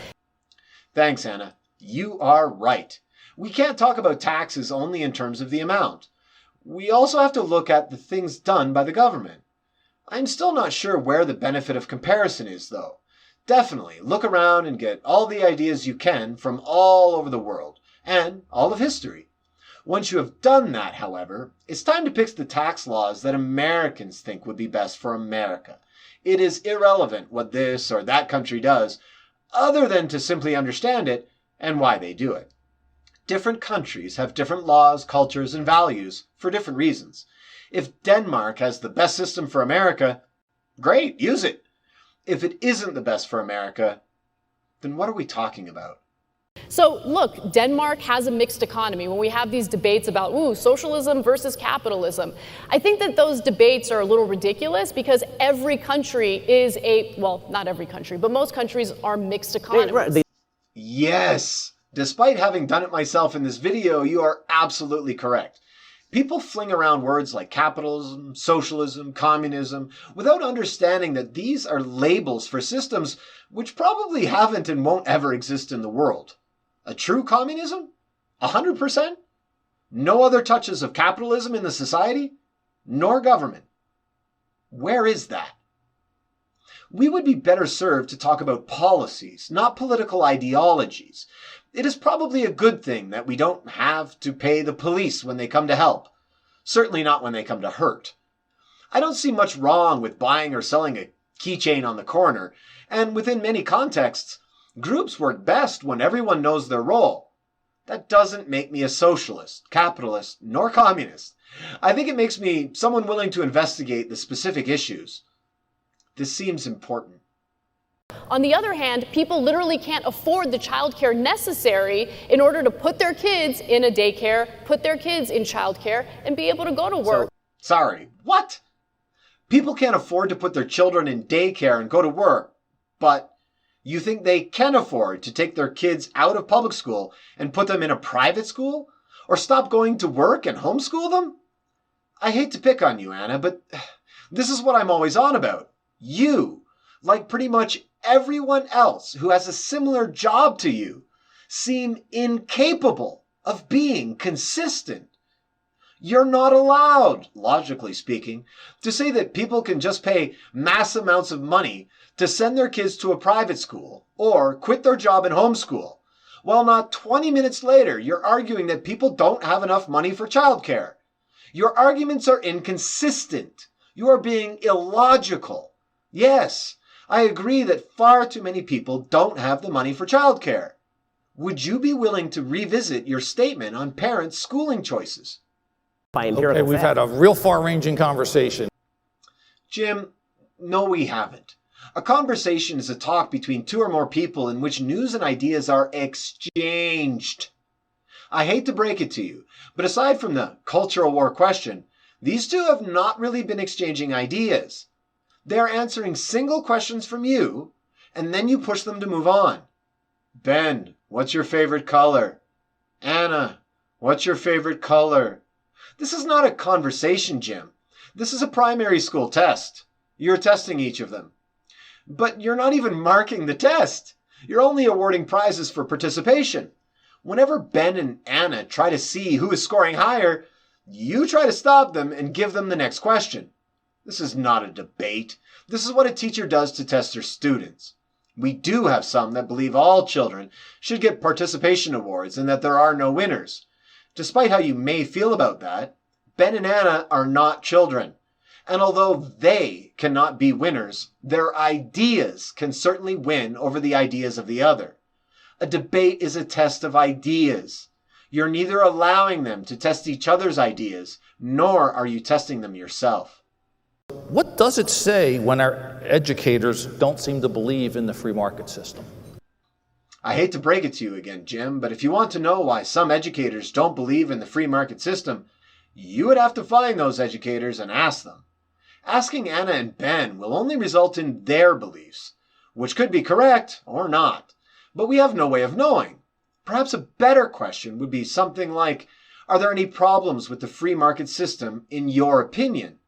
[SPEAKER 1] Thanks, Anna. You are right. We can't talk about taxes only in terms of the amount. We also have to look at the things done by the government. I'm still not sure where the benefit of comparison is, though. Definitely look around and get all the ideas you can from all over the world, and all of history. Once you have done that, however, it's time to pick the tax laws that Americans think would be best for America. It is irrelevant what this or that country does, other than to simply understand it and why they do it. Different countries have different laws, cultures, and values for different reasons. If Denmark has the best system for America, great, use it. If it isn't the best for America, then what are we talking about?
[SPEAKER 3] So look, Denmark has a mixed economy. When we have these debates about, socialism versus capitalism, I think that those debates are a little ridiculous because every country is not every country, but most countries are mixed economies.
[SPEAKER 1] Yes. Despite having done it myself in this video, you are absolutely correct. People fling around words like capitalism, socialism, communism, without understanding that these are labels for systems which probably haven't and won't ever exist in the world. A true communism? 100%? No other touches of capitalism in the society? Nor government. Where is that? We would be better served to talk about policies, not political ideologies. It is probably a good thing that we don't have to pay the police when they come to help. Certainly not when they come to hurt. I don't see much wrong with buying or selling a keychain on the corner, and within many contexts, groups work best when everyone knows their role. That doesn't make me a socialist, capitalist, nor communist. I think it makes me someone willing to investigate the specific issues. This seems important.
[SPEAKER 3] On the other hand, people literally can't afford the childcare necessary in order to put their kids in a daycare, put their kids in childcare, and be able to go to work.
[SPEAKER 1] Sorry, what? People can't afford to put their children in daycare and go to work, but you think they can afford to take their kids out of public school and put them in a private school? Or stop going to work and homeschool them? I hate to pick on you, Anna, but this is what I'm always on about. You, like pretty much everyone else who has a similar job to you, seem incapable of being consistent. You're not allowed, logically speaking, to say that people can just pay mass amounts of money to send their kids to a private school or quit their job and homeschool, while not 20 minutes later you're arguing that people don't have enough money for childcare. Your arguments are inconsistent. You are being illogical. Yes, I agree that far too many people don't have the money for childcare. Would you be willing to revisit your statement on parents' schooling choices?
[SPEAKER 4] by empirical
[SPEAKER 2] Okay, we've
[SPEAKER 4] fact.
[SPEAKER 2] had a real far-ranging conversation.
[SPEAKER 1] Jim, no, we haven't. A conversation is a talk between two or more people in which news and ideas are exchanged. I hate to break it to you, but aside from the cultural war question, these two have not really been exchanging ideas. They're answering single questions from you, and then you push them to move on. Ben, what's your favorite color? Anna, what's your favorite color? This is not a conversation, Jim. This is a primary school test. You're testing each of them. But you're not even marking the test. You're only awarding prizes for participation. Whenever Ben and Anna try to see who is scoring higher, you try to stop them and give them the next question. This is not a debate. This is what a teacher does to test their students. We do have some that believe all children should get participation awards and that there are no winners. Despite how you may feel about that, Ben and Anna are not children. And although they cannot be winners, their ideas can certainly win over the ideas of the other. A debate is a test of ideas. You're neither allowing them to test each other's ideas, nor are you testing them yourself.
[SPEAKER 2] What does it say when our educators don't seem to believe in the free market system?
[SPEAKER 1] I hate to break it to you again, Jim, but if you want to know why some educators don't believe in the free market system, you would have to find those educators and ask them. Asking Anna and Ben will only result in their beliefs, which could be correct or not, but we have no way of knowing. Perhaps a better question would be something like, are there any problems with the free market system in your opinion?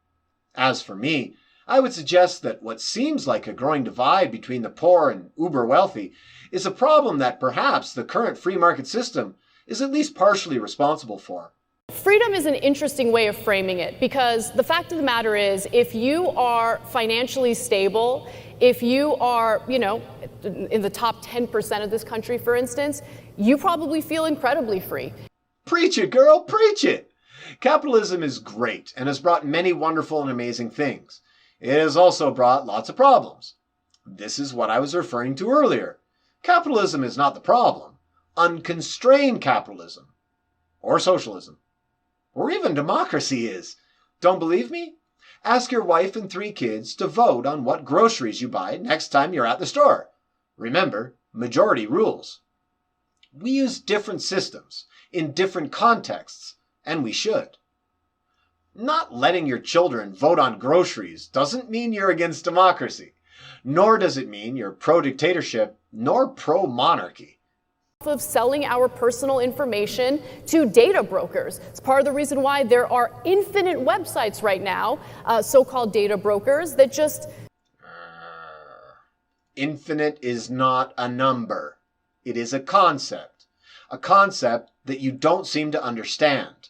[SPEAKER 1] As for me, I would suggest that what seems like a growing divide between the poor and uber wealthy is a problem that perhaps the current free market system is at least partially responsible for.
[SPEAKER 3] Freedom is an interesting way of framing it, because the fact of the matter is, if you are financially stable, if you are, in the top 10% of this country, for instance, you probably feel incredibly free.
[SPEAKER 1] Preach it, girl, preach it! Capitalism is great and has brought many wonderful and amazing things. It has also brought lots of problems. This is what I was referring to earlier. Capitalism is not the problem. Unconstrained capitalism, or socialism, or even democracy is. Don't believe me? Ask your wife and 3 kids to vote on what groceries you buy next time you're at the store. Remember, majority rules. We use different systems in different contexts, and we should. Not letting your children vote on groceries doesn't mean you're against democracy, nor does it mean you're pro-dictatorship, nor pro-monarchy.
[SPEAKER 3] Of selling our personal information to data brokers. It's part of the reason why there are infinite websites right now, so-called data brokers, that just...
[SPEAKER 1] Infinite is not a number. It is a concept that you don't seem to understand.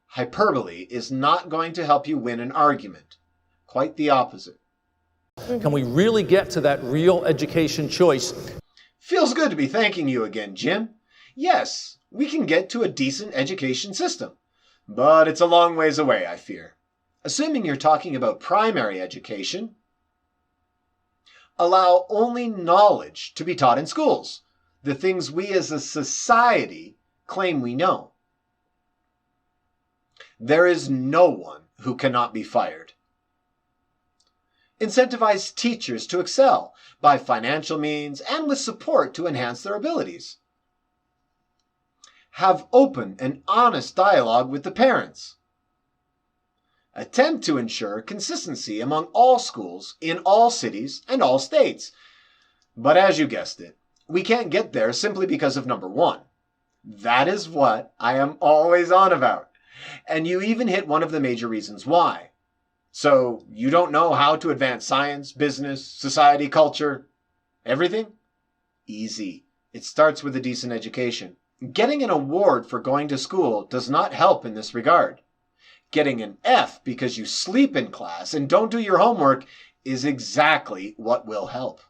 [SPEAKER 1] Hyperbole is not going to help you win an argument. Quite the opposite.
[SPEAKER 2] Can we really get to that real education choice?
[SPEAKER 1] Feels good to be thanking you again, Jim. Yes, we can get to a decent education system, but it's a long ways away, I fear. Assuming you're talking about primary education, allow only knowledge to be taught in schools, the things we as a society claim we know. There is no one who cannot be fired. Incentivize teachers to excel by financial means and with support to enhance their abilities. Have open and honest dialogue with the parents. Attempt to ensure consistency among all schools in all cities and all states. But as you guessed it, we can't get there simply because of number 1. That is what I am always on about. And you even hit one of the major reasons why. So, you don't know how to advance science, business, society, culture, everything? Easy. It starts with a decent education. Getting an award for going to school does not help in this regard. Getting an F because you sleep in class and don't do your homework is exactly what will help.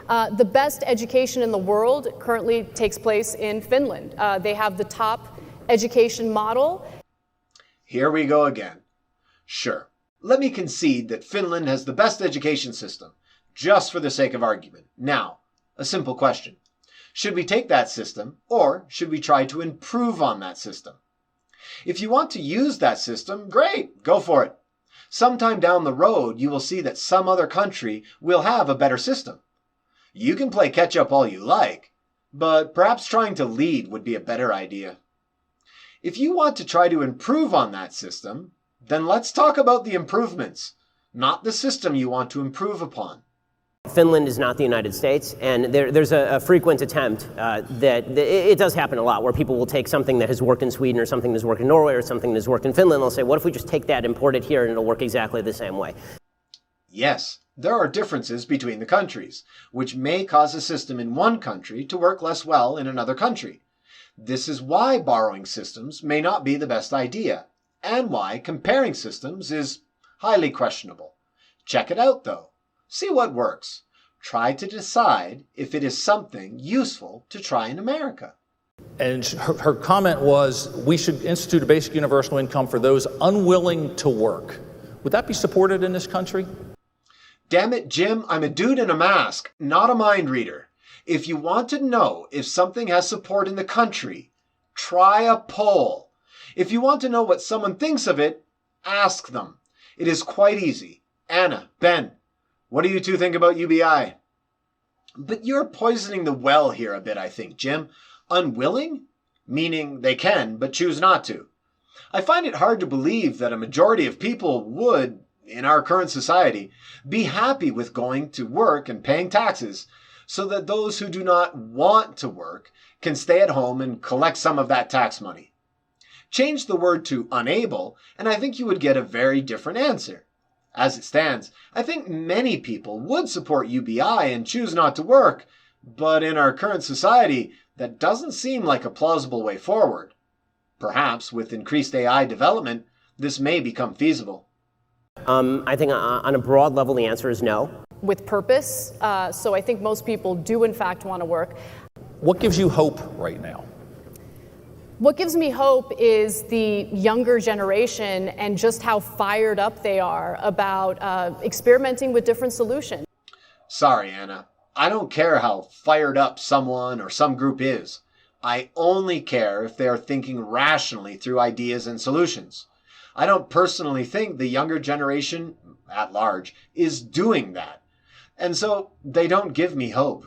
[SPEAKER 3] The best education in the world currently takes place in Finland. They have the top education model.
[SPEAKER 1] Here we go again. Sure. Let me concede that Finland has the best education system, just for the sake of argument. Now, a simple question. Should we take that system, or should we try to improve on that system? If you want to use that system, great, go for it. Sometime down the road, you will see that some other country will have a better system. You can play catch up all you like, but perhaps trying to lead would be a better idea. If you want to try to improve on that system, then let's talk about the improvements, not the system you want to improve upon.
[SPEAKER 4] Finland is not the United States, and there's a frequent attempt that it does happen a lot, where people will take something that has worked in Sweden or something that's worked in Norway or something that's worked in Finland, and they'll say, what if we just take that, import it here, and it'll work exactly the same way?
[SPEAKER 1] Yes, there are differences between the countries, which may cause a system in one country to work less well in another country. This is why borrowing systems may not be the best idea, and why comparing systems is highly questionable. Check it out, though. See what works. Try to decide if it is something useful to try in America.
[SPEAKER 2] And her comment was, we should institute a basic universal income for those unwilling to work. Would that be supported in this country?
[SPEAKER 1] Damn it, Jim, I'm a dude in a mask, not a mind reader. If you want to know if something has support in the country, try a poll. If you want to know what someone thinks of it, ask them. It is quite easy. Anna, Ben, what do you two think about UBI? But you're poisoning the well here a bit, I think, Jim. Unwilling? Meaning they can, but choose not to. I find it hard to believe that a majority of people would, in our current society, be happy with going to work and paying taxes, so that those who do not want to work can stay at home and collect some of that tax money. Change the word to unable, and I think you would get a very different answer. As it stands, I think many people would support UBI and choose not to work, but in our current society, that doesn't seem like a plausible way forward. Perhaps with increased AI development, this may become feasible.
[SPEAKER 4] I think on a broad level, the answer is no.
[SPEAKER 3] With purpose, so I think most people do in fact want to work.
[SPEAKER 2] What gives you hope right now?
[SPEAKER 3] What gives me hope is the younger generation and just how fired up they are about experimenting with different solutions.
[SPEAKER 1] Sorry, Anna. I don't care how fired up someone or some group is. I only care if they are thinking rationally through ideas and solutions. I don't personally think the younger generation, at large, is doing that. And so they don't give me hope.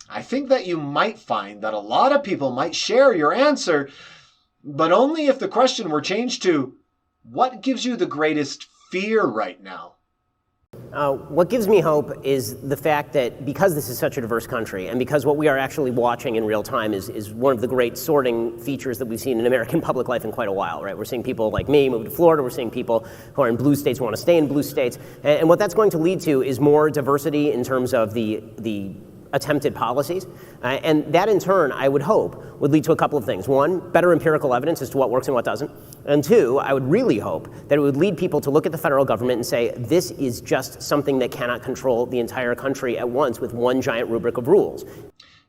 [SPEAKER 1] I think that you might find that a lot of people might share your answer, but only if the question were changed to, what gives you the greatest fear right now?
[SPEAKER 4] What gives me hope is the fact that because this is such a diverse country, and because what we are actually watching in real time is one of the great sorting features that we've seen in American public life in quite a while, right? We're seeing people like me move to Florida. We're seeing people who are in blue states want to stay in blue states. And what that's going to lead to is more diversity in terms of the attempted policies. And that in turn, I would hope, would lead to a couple of things. One, better empirical evidence as to what works and what doesn't. And two, I would really hope that it would lead people to look at the federal government and say, this is just something that cannot control the entire country at once with one giant rubric of rules.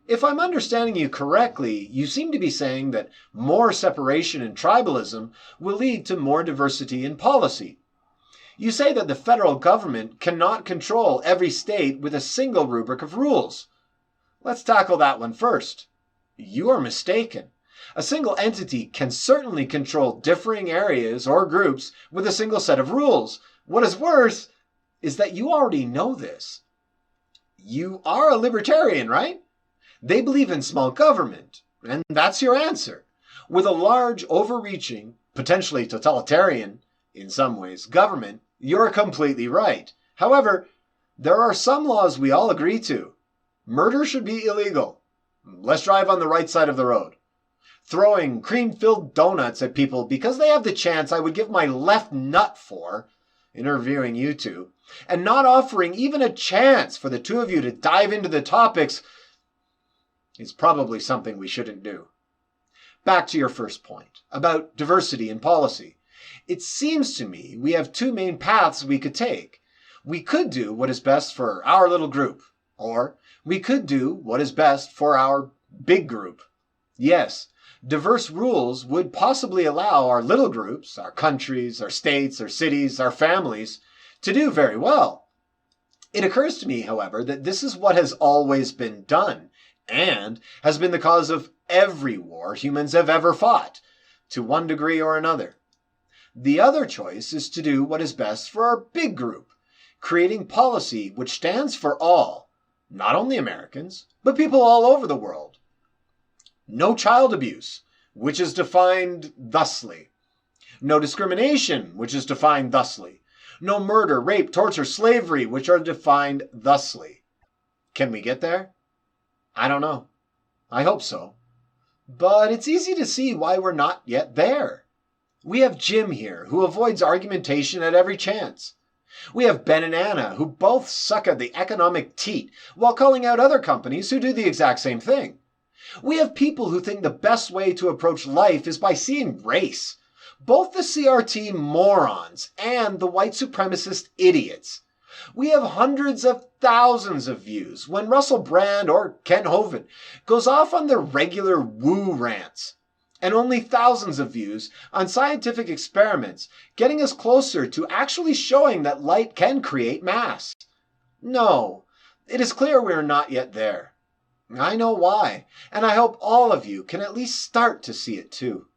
[SPEAKER 1] If I'm understanding you correctly, you seem to be saying that more separation and tribalism will lead to more diversity in policy. You say that the federal government cannot control every state with a single rubric of rules. Let's tackle that one first. You are mistaken. A single entity can certainly control differing areas or groups with a single set of rules. What is worse is that you already know this. You are a libertarian, right? They believe in small government, and that's your answer. With a large, overreaching, potentially totalitarian, in some ways, government, you're completely right. However, there are some laws we all agree to. Murder should be illegal. Let's drive on the right side of the road. Throwing cream-filled donuts at people because they have the chance I would give my left nut for, interviewing you two, and not offering even a chance for the two of you to dive into the topics is probably something we shouldn't do. Back to your first point, about diversity in policy. It seems to me we have two main paths we could take. We could do what is best for our little group, or we could do what is best for our big group. Yes, diverse rules would possibly allow our little groups, our countries, our states, our cities, our families, to do very well. It occurs to me, however, that this is what has always been done, and has been the cause of every war humans have ever fought. to one degree or another. The other choice is to do what is best for our big group, creating policy which stands for all, not only Americans, but people all over the world. No child abuse, which is defined thusly. No discrimination, which is defined thusly. No murder, rape, torture, slavery, which are defined thusly. Can we get there? I don't know. I hope so. But it's easy to see why we're not yet there. We have Jim here, who avoids argumentation at every chance. We have Ben and Anna, who both suck at the economic teat while calling out other companies who do the exact same thing. We have people who think the best way to approach life is by seeing race. Both the CRT morons and the white supremacist idiots. We have hundreds of thousands of views when Russell Brand or Ken Hovind goes off on their regular woo rants. And only thousands of views on scientific experiments getting us closer to actually showing that light can create mass. No, it is clear we are not yet there. I know why, and I hope all of you can at least start to see it too.